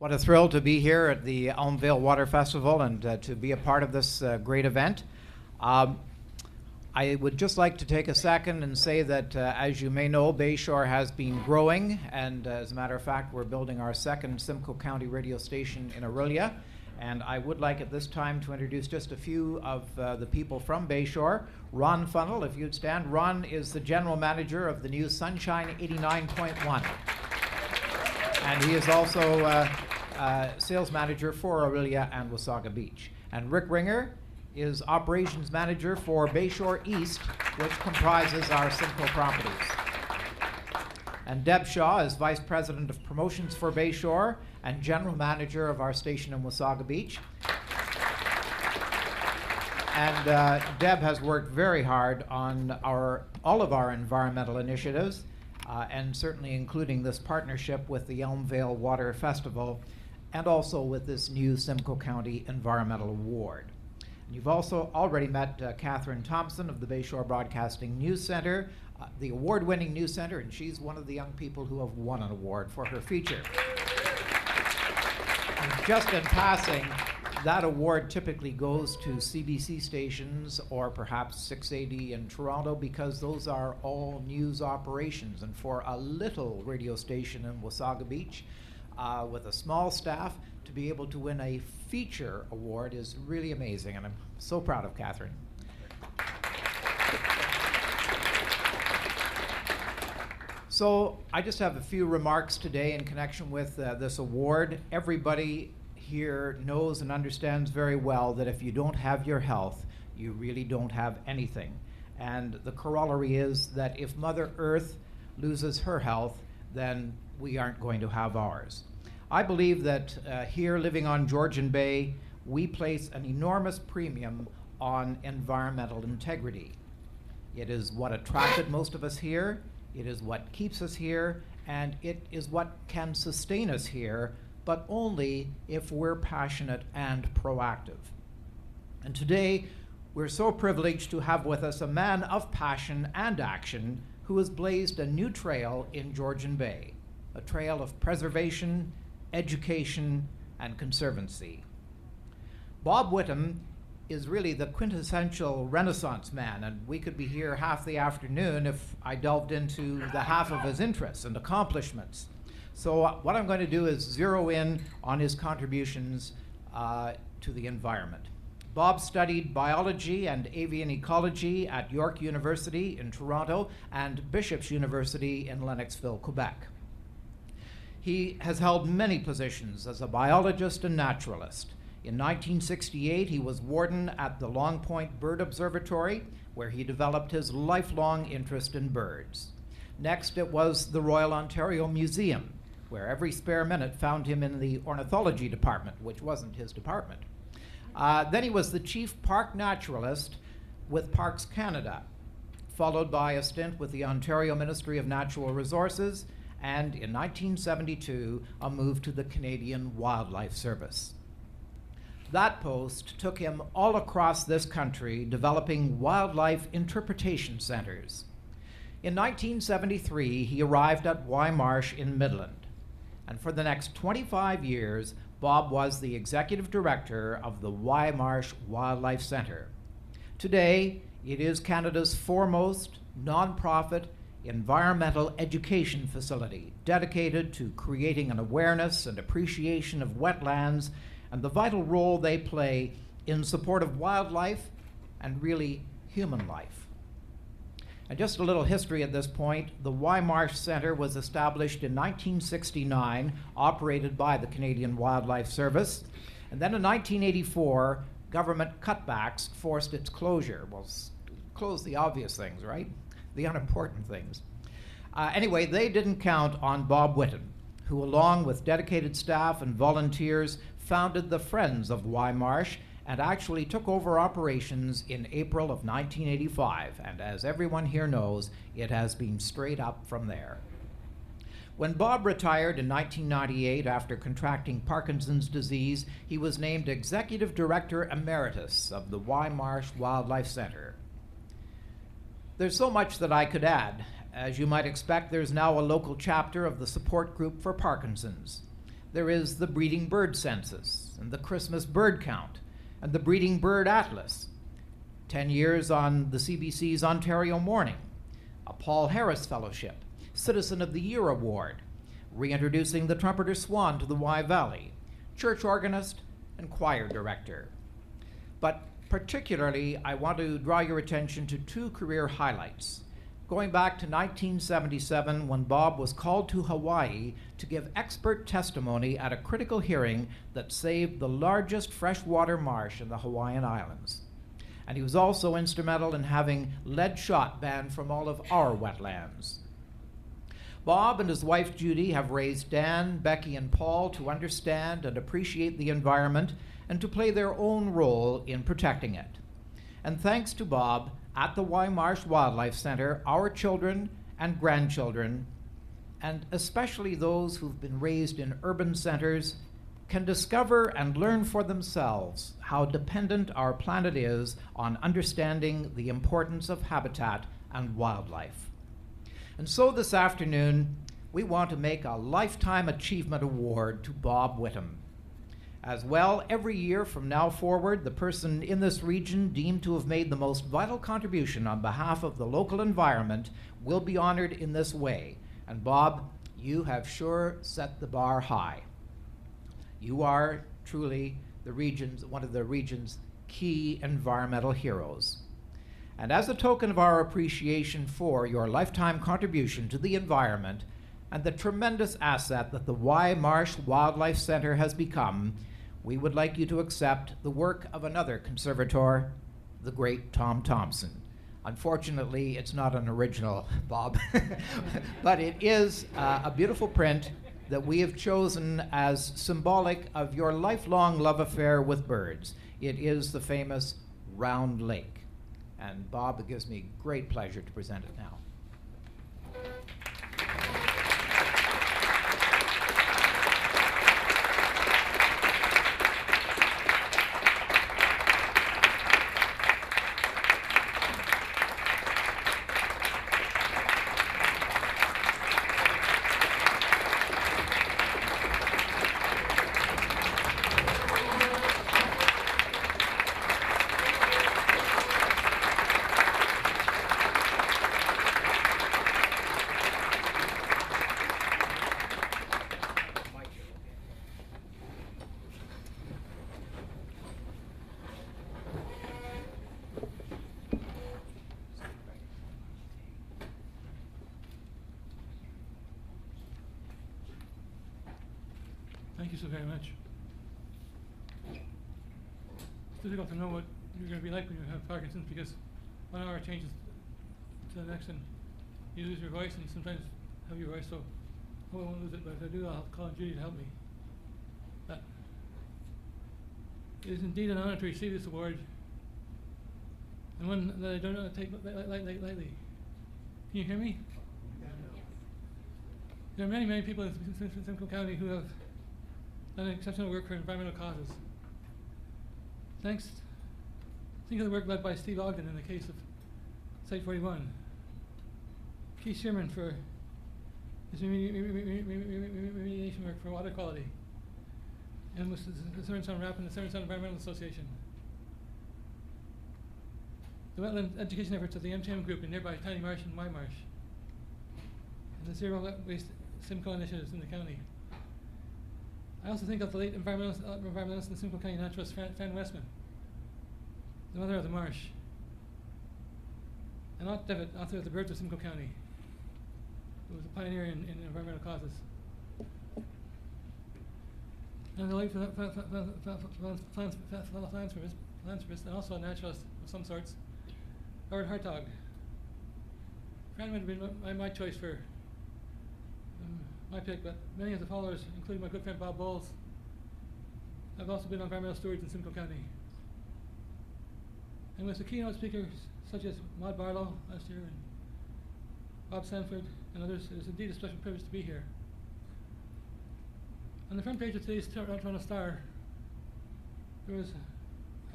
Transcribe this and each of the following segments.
What a thrill to be here at the Elmvale Water Festival and to be a part of this great event. I would just like to take a second and say that, as you may know, Bayshore has been growing, and as a matter of fact, we're building our second Simcoe County radio station in Orillia. And I would like at this time to introduce just a few of the people from Bayshore. Ron Funnell, if you'd stand. Ron is the general manager of the new Sunshine 89.1. And he is also sales manager for Orillia and Wasaga Beach. And Rick Ringer is operations manager for Bayshore East, which comprises our Simcoe properties. And Deb Shaw is vice president of promotions for Bayshore and general manager of our station in Wasaga Beach. And Deb has worked very hard on all of our environmental initiatives, and certainly including this partnership with the Elmvale Water Festival and also with this new Simcoe County Environmental Award. And you've also already met Catherine Thompson of the Bayshore Broadcasting News Center, the award-winning news center, and she's one of the young people who have won an award for her feature. And just in passing, that award typically goes to CBC stations or perhaps 680 in Toronto, because those are all news operations. And for a little radio station in Wasaga Beach with a small staff, to be able to win a feature award is really amazing, and I'm so proud of Catherine. So I just have a few remarks today in connection with this award. Everybody here knows and understands very well that if you don't have your health, you really don't have anything. And the corollary is that if Mother Earth loses her health, then we aren't going to have ours. I believe that here, living on Georgian Bay, we place an enormous premium on environmental integrity. It is what attracted most of us here, it is what keeps us here, and it is what can sustain us here, but only if we're passionate and proactive. And today, we're so privileged to have with us a man of passion and action who has blazed a new trail in Georgian Bay, a trail of preservation, education, and conservancy. Bob Whittam is really the quintessential Renaissance man, and we could be here half the afternoon if I delved into the half of his interests and accomplishments. So what I'm going to do is zero in on his contributions to the environment. Bob studied biology and avian ecology at York University in Toronto and Bishop's University in Lennoxville, Quebec. He has held many positions as a biologist and naturalist. In 1968, he was warden at the Long Point Bird Observatory, where he developed his lifelong interest in birds. Next, it was the Royal Ontario Museum, where every spare minute found him in the ornithology department, which wasn't his department. Then he was the chief park naturalist with Parks Canada, followed by a stint with the Ontario Ministry of Natural Resources, and in 1972, a move to the Canadian Wildlife Service. That post took him all across this country, developing wildlife interpretation centers. In 1973, he arrived at Marsh in Midland, and for the next 25 years, Bob was the executive director of the Marsh Wildlife Center. Today, it is Canada's foremost nonprofit environmental education facility dedicated to creating an awareness and appreciation of wetlands and the vital role they play in support of wildlife and really human life. And just a little history at this point, the Marsh Center was established in 1969, operated by the Canadian Wildlife Service, and then in 1984, government cutbacks forced its closure. Well, close the obvious things, right? The unimportant things. Anyway, they didn't count on Bob Whittam, who along with dedicated staff and volunteers founded the Friends of Marsh and actually took over operations in April of 1985. And as everyone here knows, it has been straight up from there. When Bob retired in 1998 after contracting Parkinson's disease, he was named Executive Director Emeritus of the Marsh Wildlife Center. There's so much that I could add. As you might expect, there's now a local chapter of the support group for Parkinson's. there is the breeding bird census and the Christmas bird count and the breeding bird atlas, 10 years on the CBC's Ontario Morning, a Paul Harris Fellowship, Citizen of the Year Award, reintroducing the trumpeter swan to the Wye Valley, church organist, and choir director. But particularly, I want to draw your attention to two career highlights. Going back to 1977, when Bob was called to Hawaii to give expert testimony at a critical hearing that saved the largest freshwater marsh in the Hawaiian Islands. And he was also instrumental in having lead shot banned from all of our wetlands. Bob and his wife Judy have raised Dan, Becky, and Paul to understand and appreciate the environment and to play their own role in protecting it. And thanks to Bob, at the Wye Marsh Wildlife Center, our children and grandchildren, and especially those who've been raised in urban centers, can discover and learn for themselves how dependent our planet is on understanding the importance of habitat and wildlife. And so this afternoon, we want to make a Lifetime Achievement Award to Bob Whittam. As well, every year from now forward, the person in this region deemed to have made the most vital contribution on behalf of the local environment will be honored in this way. And Bob, you have sure set the bar high. You are truly one of the region's key environmental heroes. And as a token of our appreciation for your lifetime contribution to the environment and the tremendous asset that the Wye Marsh Wildlife Center has become, we would like you to accept the work of another conservator, the great Tom Thompson. Unfortunately, it's not an original, Bob, but it is a beautiful print that we have chosen as symbolic of your lifelong love affair with birds. It is the famous Round Lake. And Bob, it gives me great pleasure to present it now. Thank you so very much. It's difficult to know what you're going to be like when you have Parkinson's, because 1 hour changes to the next and you lose your voice, and sometimes have your voice, so I won't lose it, but if I do, I'll call on Judy to help me. But it is indeed an honor to receive this award, and one that I don't take lightly. Can you hear me? There are many, many people in Simcoe County who have done exceptional work for environmental causes. Think of the work led by Steve Ogden in the case of Site 41. Keith Sherman for his remediation work for water quality, and with the Southern Sound RAP and the Southern Sound Environmental Association. The wetland education efforts of the MTM group in nearby Tiny Marsh and Wye Marsh, and the Zero Waste Simcoe initiatives in the county. I also think of the late environmentalist and Simcoe County naturalist Fran Westman, the mother of the marsh, and Ott Devitt, author of The Birds of Simcoe County, who was a pioneer in environmental causes. And the late philanthropist and also a naturalist of some sorts, Howard Hartog. Fran would have been my choice for my pick, but many of the followers, including my good friend Bob Bowles, have also been environmental stewards in Simcoe County. And with the keynote speakers such as Maud Barlow last year and Bob Sanford and others, it is indeed a special privilege to be here. On the front page of today's Toronto Star, there was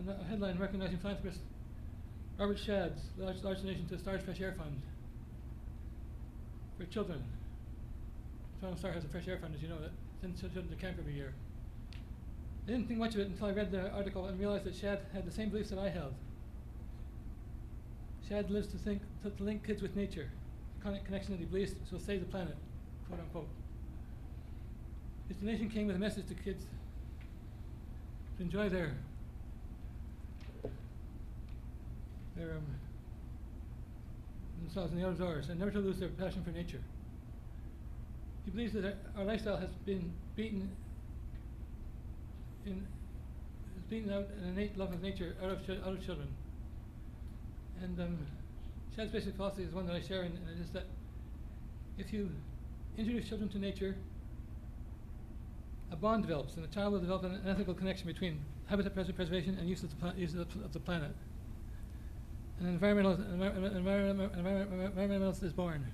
a headline recognizing philanthropist Robert Shadd's large donation to the Stars Fresh Air Fund for children. Toronto Star has a fresh air fund, as you know, that send children to camp every year. I didn't think much of it until I read the article and realized that Shad had the same beliefs that I held. Shad lives to link kids with nature, a connection that he believes will save the planet, quote unquote. His donation came with a message to kids to enjoy their themselves in the outdoors and never to lose their passion for nature. He believes that our lifestyle has been beaten out an innate love of nature out of children. And Shad's basic philosophy is one that I share, and it is that if you introduce children to nature, a bond develops, and the child will develop an ethical connection between habitat preservation and use of the planet. And environmentalist is born.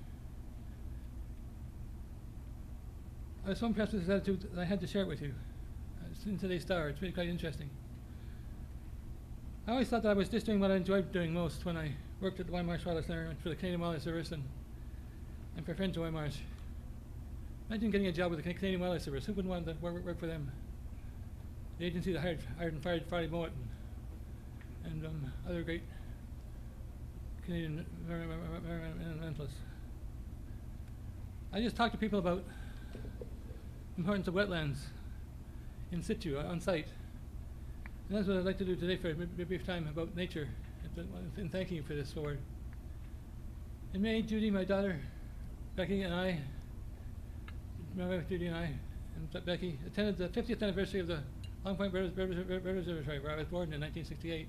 I was so impressed with his attitude that I had to share it with you. It's in today's Star. It's really quite interesting. I always thought that I was just doing what I enjoyed doing most when I worked at the Wildmarsh Wildlife Center for the Canadian Wildlife Service and for friends at Wildmarsh. Imagine getting a job with the Canadian Wildlife Service. Who wouldn't want to work for them? The agency that hired and fired Friday Mowat and other great Canadian environmentalists. I just talk to people about the importance of wetlands in situ, on site. And that's what I'd like to do today for a brief time about nature, and thanking you for this award. In May, Judy, my daughter, Becky, and I, my wife Judy and I, and Becky, attended the 50th anniversary of the Long Point Bird Observatory, where I was born in 1968.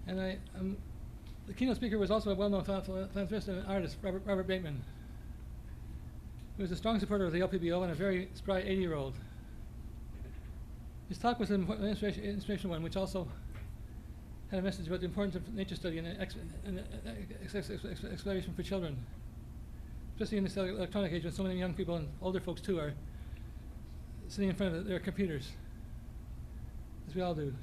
And the keynote speaker was also a well-known philanthropist and artist, Robert Bateman, who was a strong supporter of the LPBO and a very spry 80-year-old. His talk was an inspirational one, which also had a message about the importance of nature study and exploration for children, especially in this electronic age when so many young people and older folks too are sitting in front of their computers, as we all do.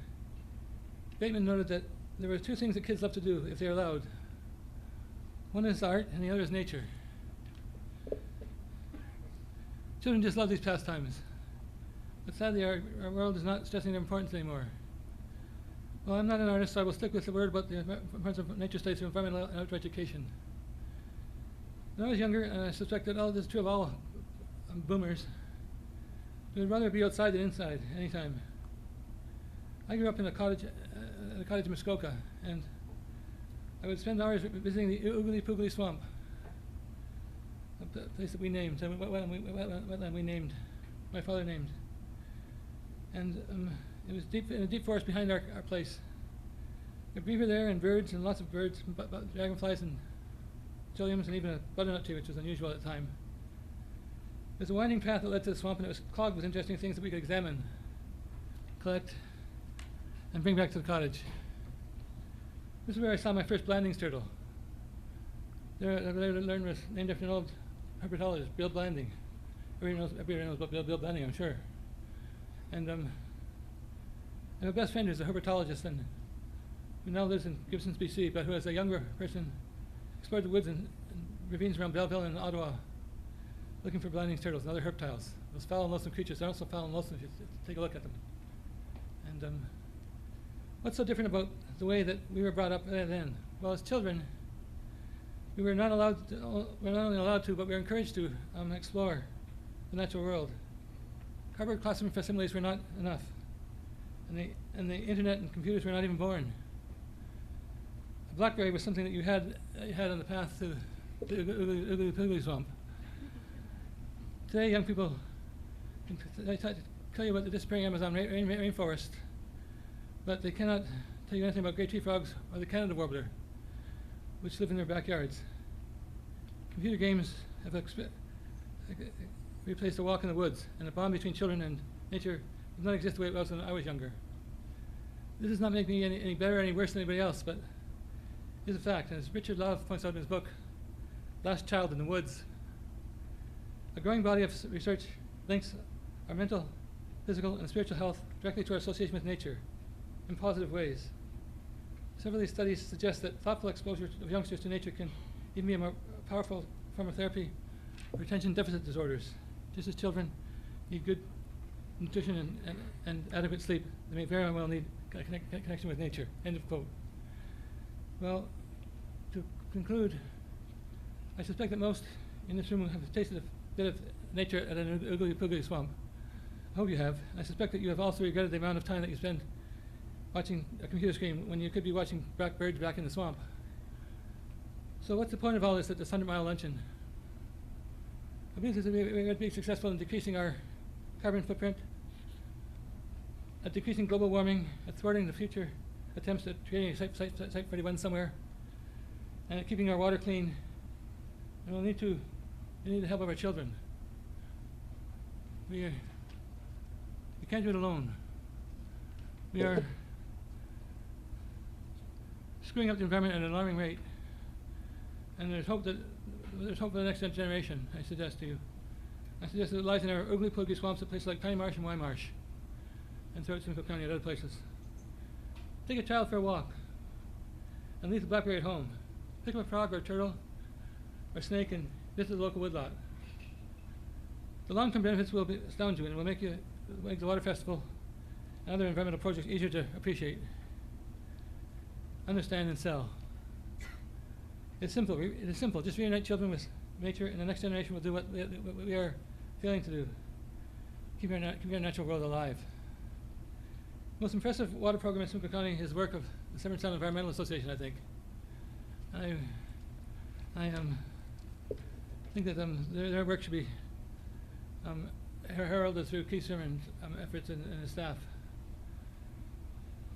Bateman noted that there were two things that kids love to do if they're allowed. One is art and the other is nature. Children just love these pastimes. But sadly, our world is not stressing their importance anymore. Well, I'm not an artist, so I will stick with the word about the importance of nature studies through environmental and outdoor education. When I was younger, and I suspect that this is true of all boomers, we would rather be outside than inside, anytime. I grew up in a cottage in Muskoka, and I would spend hours visiting the Oogly Poogly Swamp, a place that we named, a wetland we named, my father named. And it was in a deep forest behind our place. There were beaver there and birds, and lots of birds, dragonflies and trilliums, and even a butternut tree, which was unusual at the time. There's a winding path that led to the swamp, and it was clogged with interesting things that we could examine, collect, and bring back to the cottage. This is where I saw my first Blanding's turtle. There, I learned was named after an old herpetologist, Bill Blanding. Everybody knows about Bill Blanding, I'm sure. And my best friend is a herpetologist and who now lives in Gibsons, BC, but who as a younger person explored the woods and ravines around Belleville and Ottawa looking for Blanding's turtles and other herptiles. Those foul and loathsome creatures, they're also foul and loathsome if you take a look at them. And what's so different about the way that we were brought up then? Well, as children, we were not allowed to, we're not only allowed to, but we were encouraged to explore the natural world. Cardboard classroom facilities were not enough, and the internet and computers were not even born. A BlackBerry was something that you had on the path to the Oogly Poogly Swamp. Today, young people can tell you about the disappearing Amazon rainforest, but they cannot tell you anything about great tree frogs or the Canada warbler, which live in their backyards. Computer games have replaced a walk in the woods, and the bond between children and nature does not exist the way it was when I was younger. This does not make me any better or any worse than anybody else, but it is a fact. And as Richard Love points out in his book, Last Child in the Woods, a growing body of research links our mental, physical, and spiritual health directly to our association with nature in positive ways. Several of these studies suggest that thoughtful exposure of youngsters to nature can even be a more powerful form of therapy for attention deficit disorders, just as children need good nutrition and adequate sleep. They may very well need a connection with nature. End of quote. Well, to conclude, I suspect that most in this room have tasted a bit of nature at an oogly poogly swamp. I hope you have. I suspect that you have also regretted the amount of time that you spend watching a computer screen when you could be watching black birds back in the swamp. So what's the point of all this at this 100-mile luncheon? I believe that we're going to be successful in decreasing our carbon footprint, at decreasing global warming, at thwarting the future attempts at creating a Site 41 somewhere, and at keeping our water clean. And we need the help of our children. We can't do it alone. We are screwing up the environment at an alarming rate. And there's hope for the next generation, I suggest to you. I suggest that it lies in our oogly poogly swamps at places like Piney Marsh and Wye Marsh, and throughout Simcoe County and other places. Take a child for a walk, and leave the blackberry at home. Pick up a frog or a turtle or a snake and visit the local woodlot. The long-term benefits will astound you and will make the Water Festival and other environmental projects easier to appreciate, understand, and sell. It's simple. It is simple. Just reunite children with nature, and the next generation will do what we are failing to do. Keep our natural world alive. The most impressive water program in Simcoe County is the work of the Severn Sound Environmental Association, I think. I think that their work should be heralded through Keith Sherman's efforts and his staff.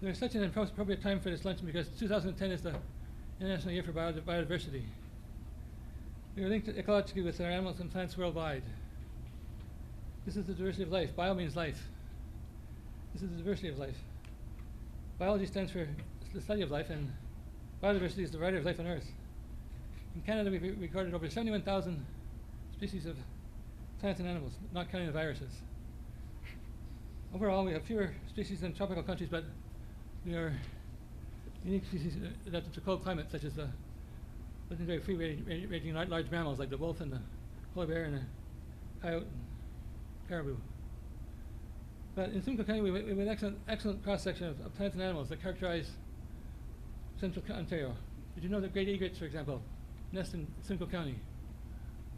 There is such an appropriate time for this luncheon because 2010 is the International Year for Biodiversity. We are linked ecologically with our animals and plants worldwide. This is the diversity of life. Bio means life. This is the diversity of life. Biology stands for the study of life, and biodiversity is the variety of life on Earth. In Canada, we've recorded over 71,000 species of plants and animals, not counting the viruses. Overall, we have fewer species than tropical countries, but we are unique species adapted to cold climates, such as the legendary free-ranging large mammals like the wolf and the polar bear and the coyote and caribou. But in Simcoe County, we have an excellent cross-section of plants and animals that characterize central Ontario. Did you know that great egrets, for example, nest in Simcoe County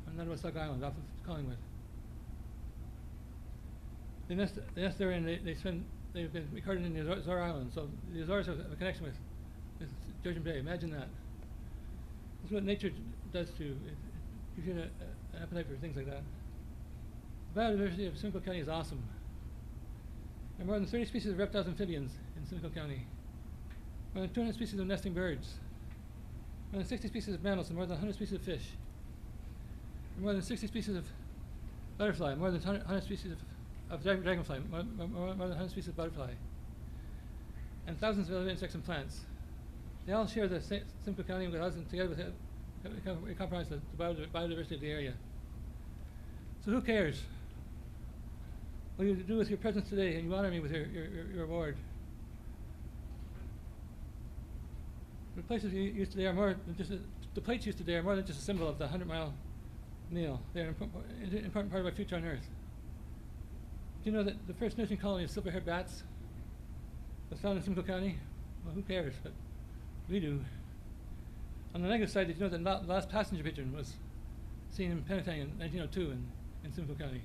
on Nottawasaga Island off of Collingwood? They nest there, and they've been recorded in the Azores Islands, so the Azores have a connection with Georgian Bay. Imagine that. This is what nature does to you. It gives you an appetite for things like that. The biodiversity of Simcoe County is awesome. There are more than 30 species of reptiles and amphibians in Simcoe County, more than 200 species of nesting birds, more than 60 species of mammals, and more than 100 species of fish, and more than 60 species of butterfly, more than 100 species of dragonfly, more than 100 species of butterfly, and thousands of other insects and plants. They all share the Simcoe County with us, and together we comprise the biodiversity of the area. So who cares? What you do with your presence today, and you honor me with your award. The places you used today are more than just the plates used today are more than just a symbol of the 100-mile meal. They're an important part of our future on Earth. Do you know that the first nursing colony of silver-haired bats was found in Simcoe County? Well, who cares? But we do. On the negative side, did you know that the last passenger pigeon was seen in Penetang in 1902 in Simcoe County?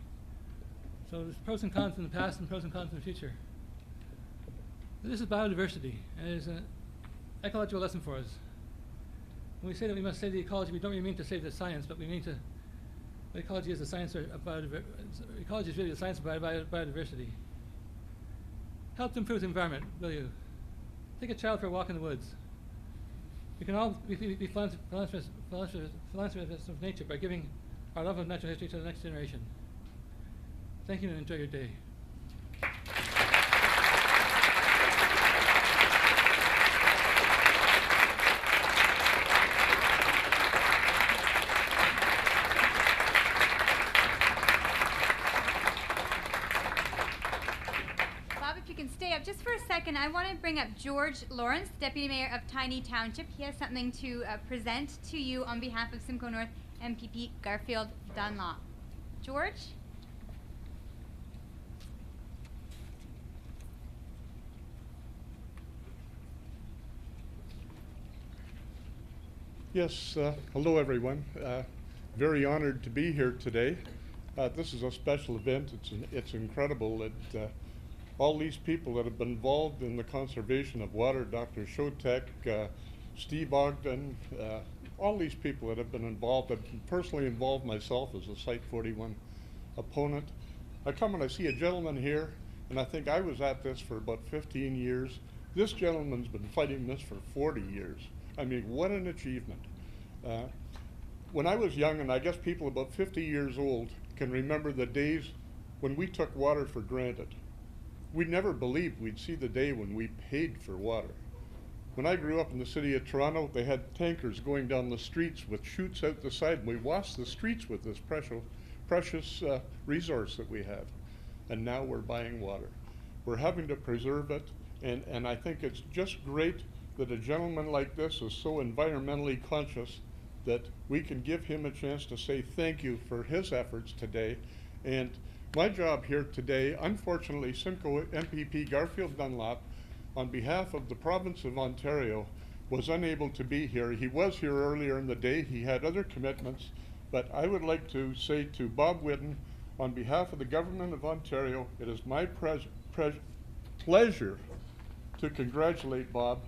So there's pros and cons in the past and pros and cons in the future. But this is biodiversity, and it is an ecological lesson for us. When we say that we must save the ecology, we don't really mean to save the science, but we mean to. Ecology is the science of biodiversity. Ecology is really the science of biodiversity. Help to improve the environment, will you? Take a child for a walk in the woods. We can all be philanthropists of nature by giving our love of natural history to the next generation. Thank you, and enjoy your day. Stay up just for a second. I want to bring up George Lawrence, Deputy Mayor of Tiny Township. He has something to present to you on behalf of Simcoe North MPP Garfield Dunlop. George? Yes, hello everyone. Very honored to be here today. This is a special event. It's incredible that all these people that have been involved in the conservation of water, Dr. Shotek, Steve Ogden, all these people that have been involved. I've been personally involved myself as a Site 41 opponent. I come and I see a gentleman here, and I think I was at this for about 15 years. This gentleman's been fighting this for 40 years. I mean, what an achievement. When I was young, and I guess people about 50 years old can remember the days when we took water for granted. We never believed we'd see the day when we paid for water. When I grew up in the city of Toronto, they had tankers going down the streets with chutes out the side, and we washed the streets with this precious resource that we have. And now we're buying water. We're having to preserve it, and I think it's just great that a gentleman like this is so environmentally conscious that we can give him a chance to say thank you for his efforts today. And my job here today, unfortunately, Simcoe MPP Garfield Dunlop, on behalf of the province of Ontario, was unable to be here. He was here earlier in the day. He had other commitments, but I would like to say to Bob Whitten, on behalf of the government of Ontario, it is my pleasure to congratulate Bob.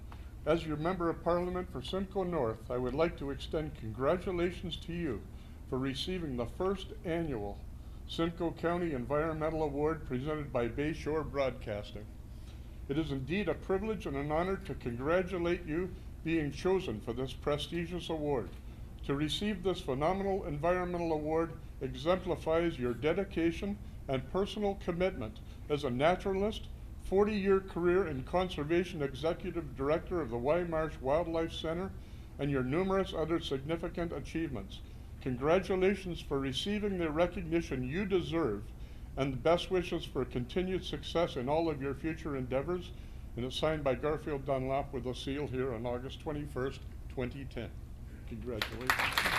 As your Member of Parliament for Simcoe North, I would like to extend congratulations to you for receiving the first annual Simcoe County Environmental Award presented by Bayshore Broadcasting. It is indeed a privilege and an honor to congratulate you being chosen for this prestigious award. To receive this phenomenal environmental award exemplifies your dedication and personal commitment as a naturalist, 40-year career in conservation executive director of the Waimarsh Wildlife Center, and your numerous other significant achievements. Congratulations for receiving the recognition you deserve, and the best wishes for continued success in all of your future endeavors. And it's signed by Garfield Dunlop with a seal here on August 21st, 2010. Congratulations.